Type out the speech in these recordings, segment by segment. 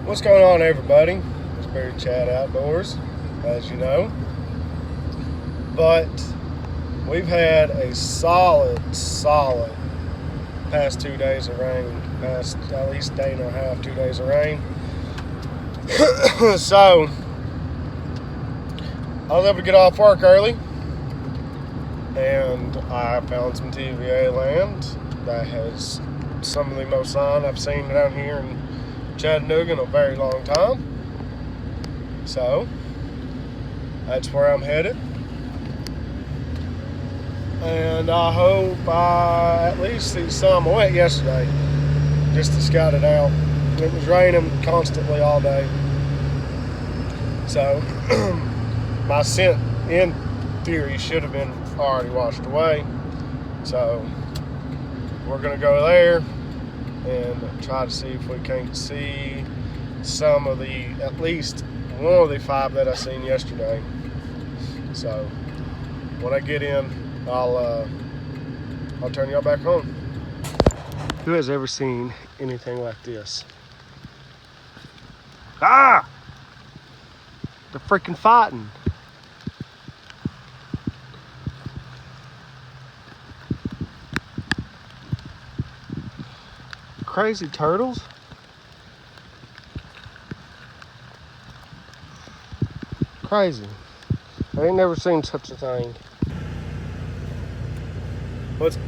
What's going on, everybody? It's Barry Chad Outdoors, as you know. But we've had a solid past 2 days of rain, past at least day and a half, 2 days of rain. So I was able to get off work early, and I found some TVA land that has some of the most sign I've seen down here in Chattanooga in a very long time. So that's where I'm headed, and I hope I at least see some. I went yesterday just to scout it out. It was raining constantly all day, so my scent in theory should have been already washed away. So we're gonna go there and try to see if we can't see some of the, at least one of the 5 that I seen yesterday. So when I get in, I'll turn y'all back on. Who has ever seen anything like this? Ah! They're freaking fighting. Crazy turtles. Crazy. I ain't never seen such a thing.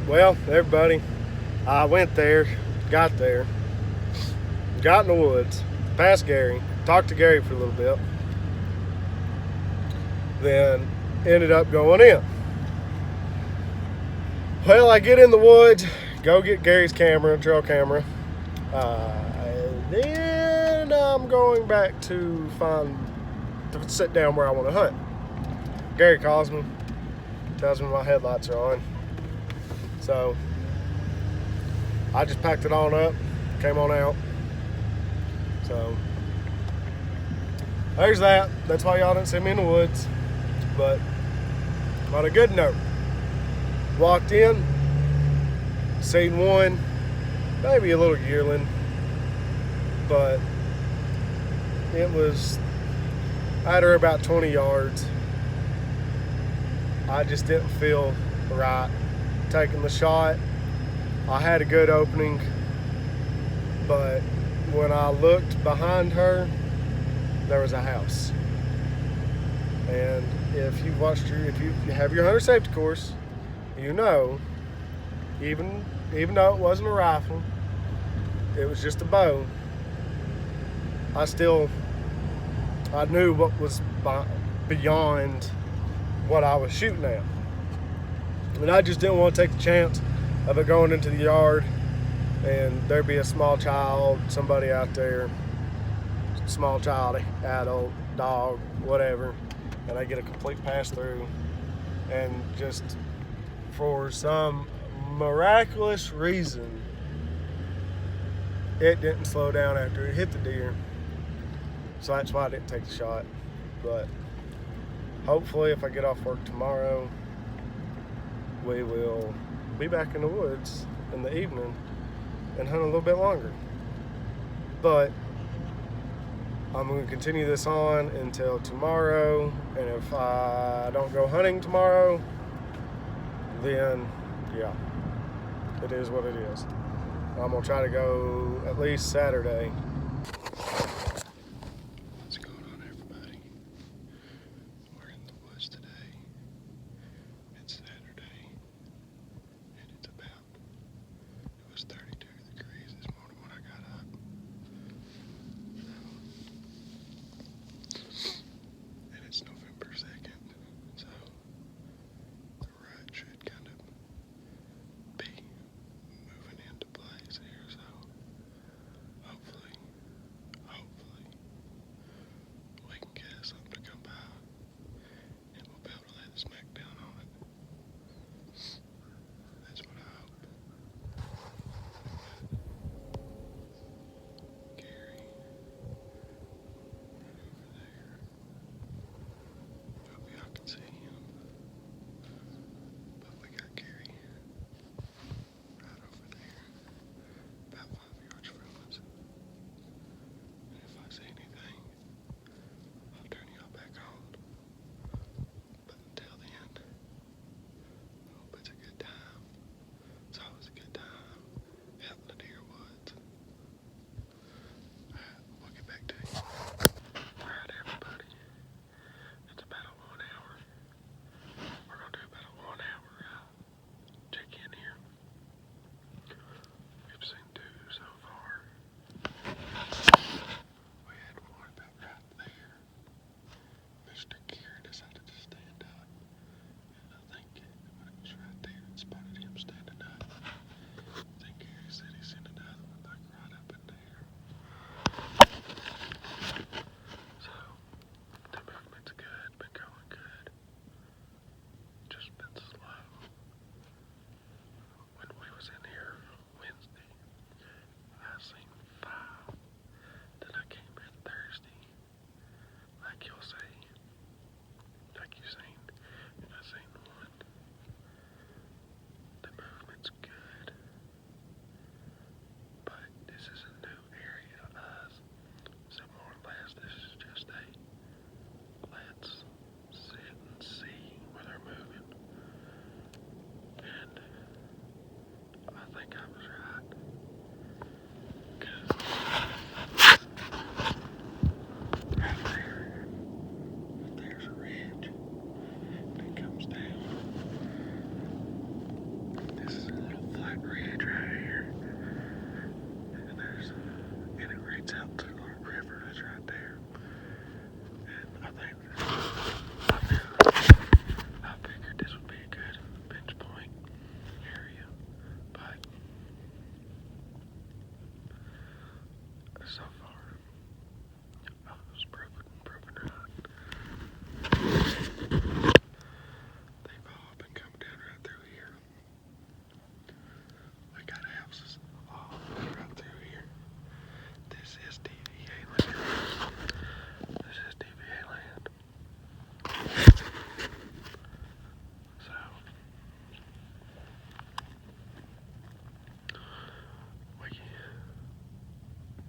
Well, everybody, I went there, got there, got in the woods, past Gary, talked to Gary for a little bit, then ended up going in. Well, I get in the woods, go get Gary's camera, trail camera. Then I'm going back to sit down where I want to hunt. Gary calls me, tells me my headlights are on. So I just packed it on up, came on out. So there's that. That's why y'all didn't see me in the woods. But on a good note, walked in, seen one, maybe a little yearling, but I had her about 20 yards. I just didn't feel right taking the shot. I had a good opening, but when I looked behind her, there was a house. And if you have your hunter safety course, you know, even though it wasn't a rifle, it was just a bow, I knew what was beyond what I was shooting at. And I just didn't want to take the chance of it going into the yard and there be a small child, somebody out there, small child, adult, dog, whatever, and I get a complete pass through, and just for some miraculous reason, it didn't slow down after it hit the deer. So that's why I didn't take the shot. But hopefully if I get off work tomorrow, we will be back in the woods in the evening and hunt a little bit longer. But I'm going to continue this on until tomorrow, and if I don't go hunting tomorrow, then yeah, it is what it is. I'm going to try to go at least Saturday. What's going on, everybody? We're in the woods today. It's Saturday, and it was 32 degrees this morning when I got up. And it's November 2nd, so the rut should kind of be moving into place here, so hopefully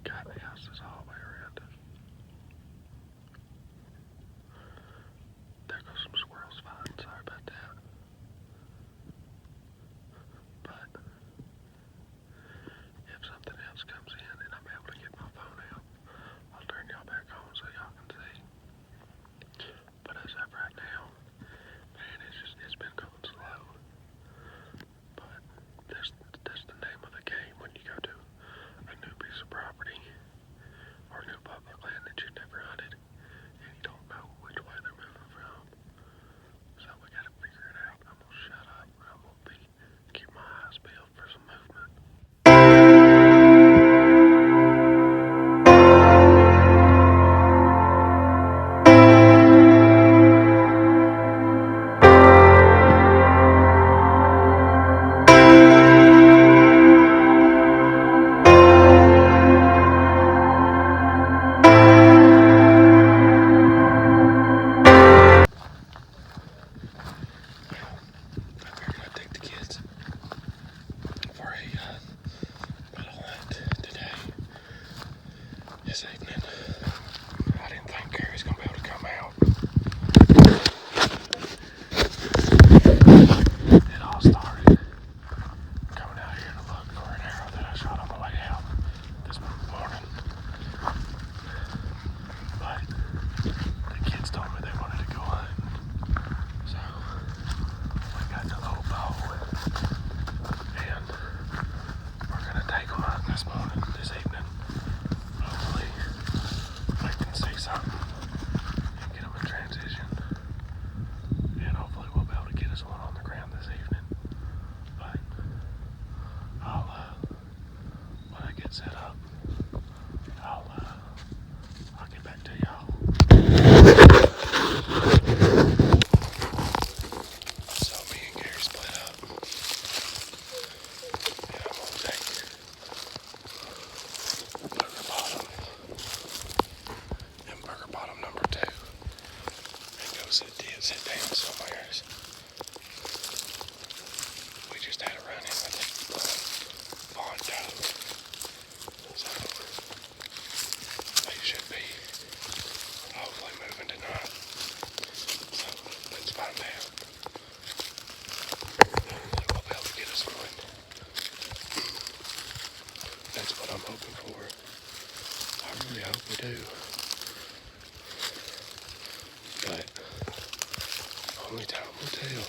God, the house is all the way around. There goes some squirrels fighting. Sorry about that. But if something else comes in and I'm able to get my phone out, I'll turn y'all back on so y'all can see. But as of right now, man, it's been going slow. But that's the name of the game when you go to a new piece of property or new public land that you've never hunted and you don't know which way they're moving from. So we gotta figure it out. I'm gonna shut up. I'm gonna keep my eyes peeled for some movement. This evening, I didn't think Gary was going to be able to come out. It all started coming out here to look for an arrow that I shot on the way out this morning. But the kids told me they wanted to go hunting. So we got the little bow and we're going to take them hunting this evening. Hopefully we can see something and get them in transition. And hopefully we'll be able to get us one on the ground this evening. But when I get set up, I'll get back to y'all. So me and Gary split up. And I'm gonna take Burger Bottom number 2 and go sit down somewhere. We just had a run-in with it on doe. So they should be hopefully moving tonight. So let's find out. Hopefully we'll be able to get us one. That's what I'm hoping for. I really hope we do. But only time will tell.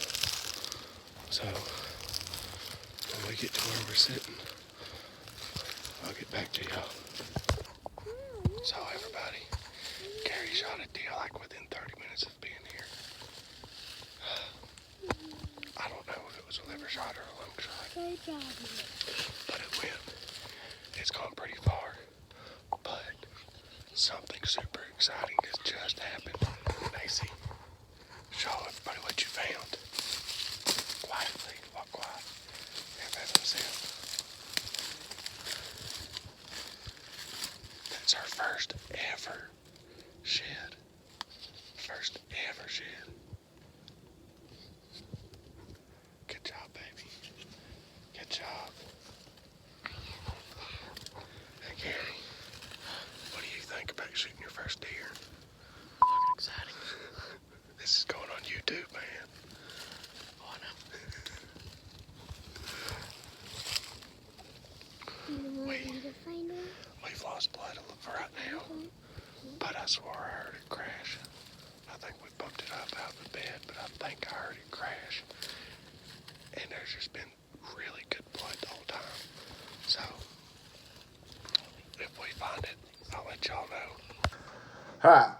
So when we get to where we're sitting, I'll get back to y'all. So everybody, Gary shot a deer like within 30 minutes of being here. I don't know if it was a liver shot or a lung shot. But it went. It's gone pretty far. But something super exciting has just happened. Macy, show everybody what you found. Quietly, walk quiet. Everybody listen. That's our first ever shed. First ever shed. Good job, baby. Good job. Hey, Gary, what do you think about shooting your first deer? Fucking exciting. This is going on YouTube, man. Oh, I know. We've lost blood for right now, but I swore I heard it crash. I think we bumped it up out of the bed, but I think I heard it crash. And there's just been really good blood the whole time. So, if we find it, I'll let y'all know. Alright,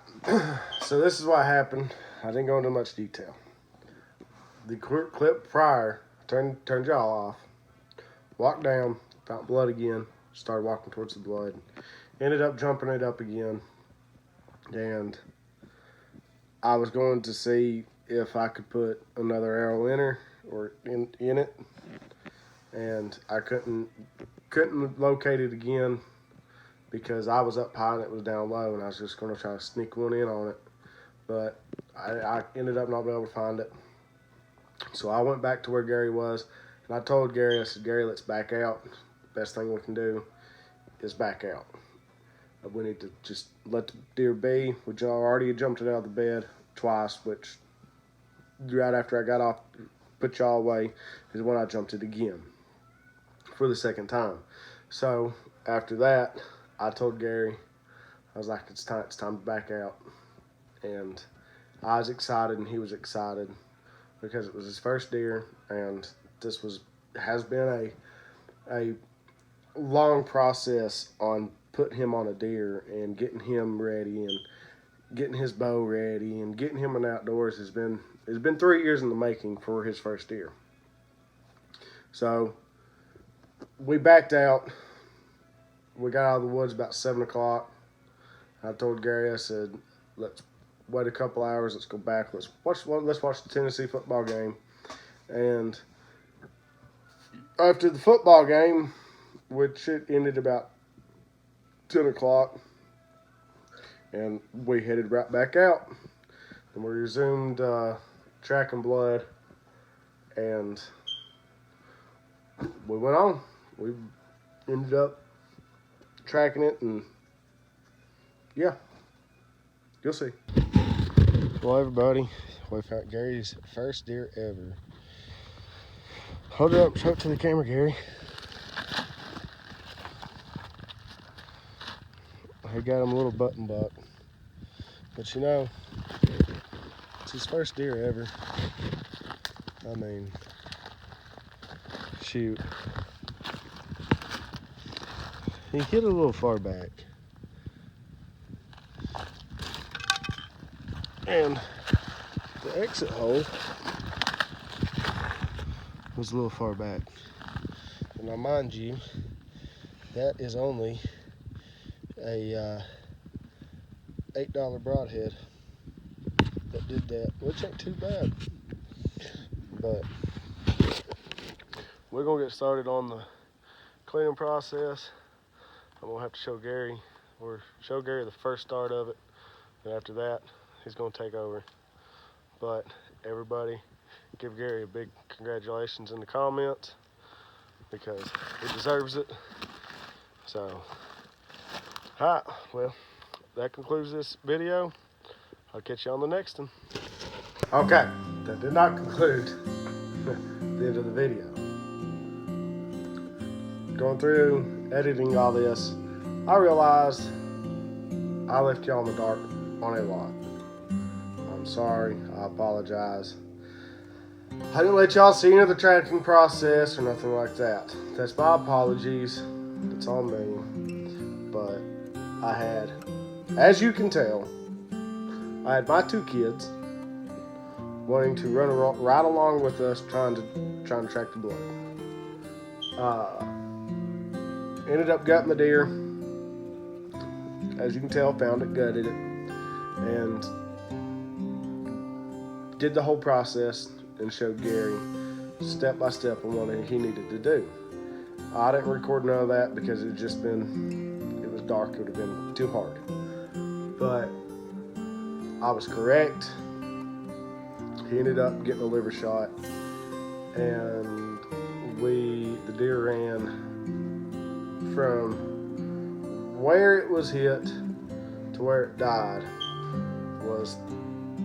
so this is what happened. I didn't go into much detail. The clip prior, turned y'all off, walked down, found blood again, started walking towards the blood, ended up jumping it up again, and I was going to see if I could put another arrow in her or in it, and I couldn't locate it again because I was up high and it was down low, and I was just going to try to sneak one in on it, but I ended up not being able to find it. So I went back to where Gary was, and I told Gary, I said, Gary, let's back out. Best thing we can do is back out. We need to just let the deer be. We already jumped it out of the bed twice, which right after I got off, put y'all away, is when I jumped it again for the second time. So after that, I told Gary, I was like, it's time to back out. And I was excited and he was excited because it was his first deer, and this has been a long process on putting him on a deer and getting him ready and getting his bow ready and getting him in outdoors. It's been 3 years in the making for his first deer. So we backed out. We got out of the woods about 7 o'clock. I told Gary, I said, let's wait a couple hours. Let's go back. Let's watch the Tennessee football game. And after the football game, which it ended about 10 o'clock, and we headed right back out. And we resumed tracking blood, and we went on. We ended up tracking it, and yeah, you'll see. Well, everybody, we found Gary's first deer ever. Hold it up, show it to the camera, Gary. He got him a little button buck, but you know, it's his first deer ever. I mean, shoot. He hit a little far back. And the exit hole was a little far back. And now mind you, that is only a $8 broadhead that did that, which ain't too bad. But we're gonna get started on the cleaning process. I'm gonna have to show Gary the first start of it, and after that he's gonna take over. But everybody, give Gary a big congratulations in the comments because he deserves it. So, alright, well, that concludes this video. I'll catch you on the next one. Okay, that did not conclude the end of the video. Going through, editing all this, I realized I left y'all in the dark on a lot. I'm sorry, I apologize. I didn't let y'all see any of the tracking process or nothing like that. That's my apologies. It's on me. But I had, as you can tell, I had my 2 kids wanting to run right along with us trying to track the blood. Ended up gutting the deer. As you can tell, found it, gutted it, and did the whole process and showed Gary step by step on what he needed to do. I didn't record none of that because it was dark. It would have been too hard. But I was correct. He ended up getting a liver shot, and the deer ran from where it was hit to where it died was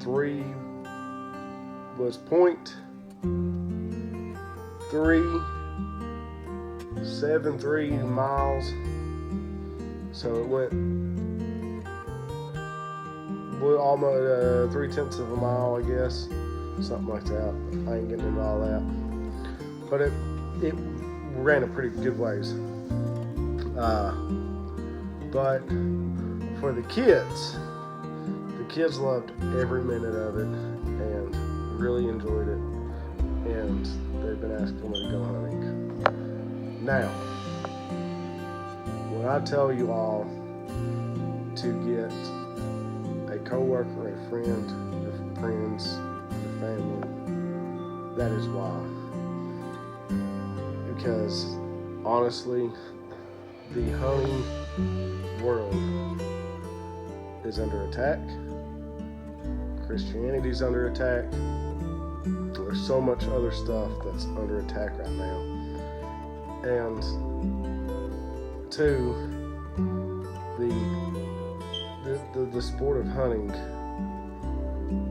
0.373 miles. So it went almost 3/10 of a mile, I guess, something like that. I ain't getting into all that, but it ran a pretty good ways. But for the kids loved every minute of it and really enjoyed it, and they've been asking me to go hunting. Now, when I tell you all to get a coworker, a friend, your friends, your family, that is why. Because honestly, the hunting world is under attack. Christianity's under attack. There's so much other stuff that's under attack right now. And 2, the the sport of hunting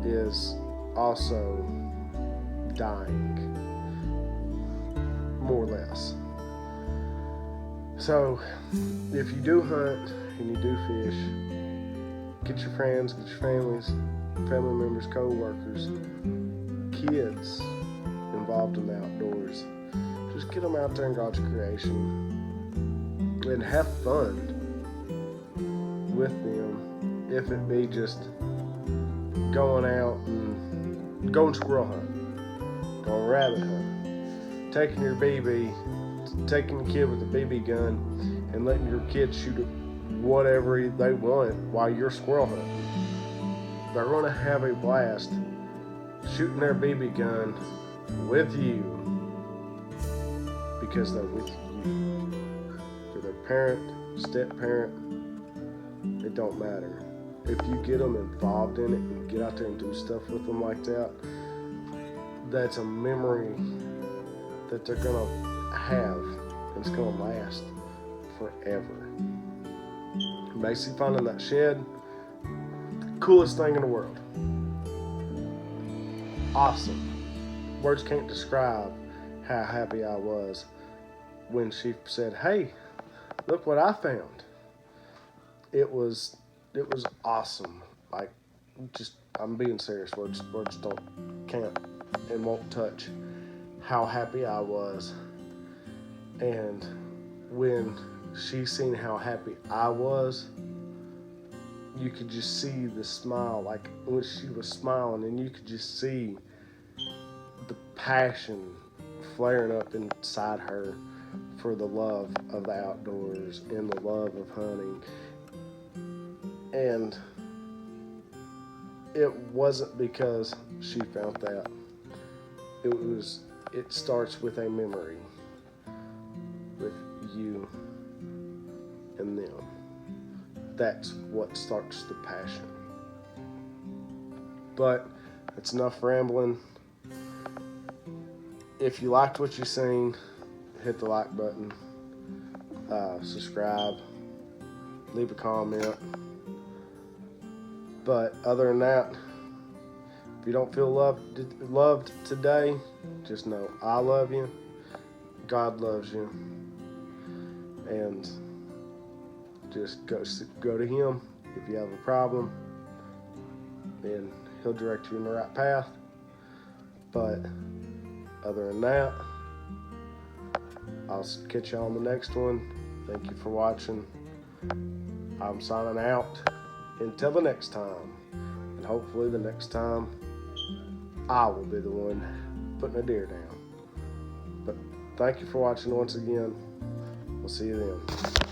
is also dying, more or less. So, if you do hunt and you do fish, get your friends, get your families, family members, co-workers, kids involved in the outdoors. Just get them out there in God's creation and have fun with them, if it be just going out and going squirrel hunting, going rabbit hunting, taking your BB, taking the kid with a BB gun and letting your kid shoot whatever they want while you're squirrel hunting. They're going to have a blast shooting their BB gun with you because they're with you. For their parent, step-parent, it don't matter. If you get them involved in it and get out there and do stuff with them like that, that's a memory that they're going to have, and it's going to last forever. Basically, finding that shed, coolest thing in the world. Awesome. Words can't describe how happy I was when she said, "Hey, look what I found." It was awesome. Like, I'm being serious. Words can't and won't touch how happy I was. And when she seen how happy I was, you could just see the smile, like when she was smiling, and you could just see the passion flaring up inside her for the love of the outdoors and the love of hunting. And it wasn't because she found that. It starts with a memory with you and them. That's what starts the passion. But it's enough rambling. If you liked what you seen, hit the like button, subscribe, leave a comment. But other than that, if you don't feel loved today, just know I love you, God loves you, and just go to Him if you have a problem, and He'll direct you in the right path. But other than that, I'll catch you on the next one. Thank you for watching. I'm signing out. Until the next time, and hopefully the next time I will be the one putting a deer down. But thank you for watching once again. We'll see you then.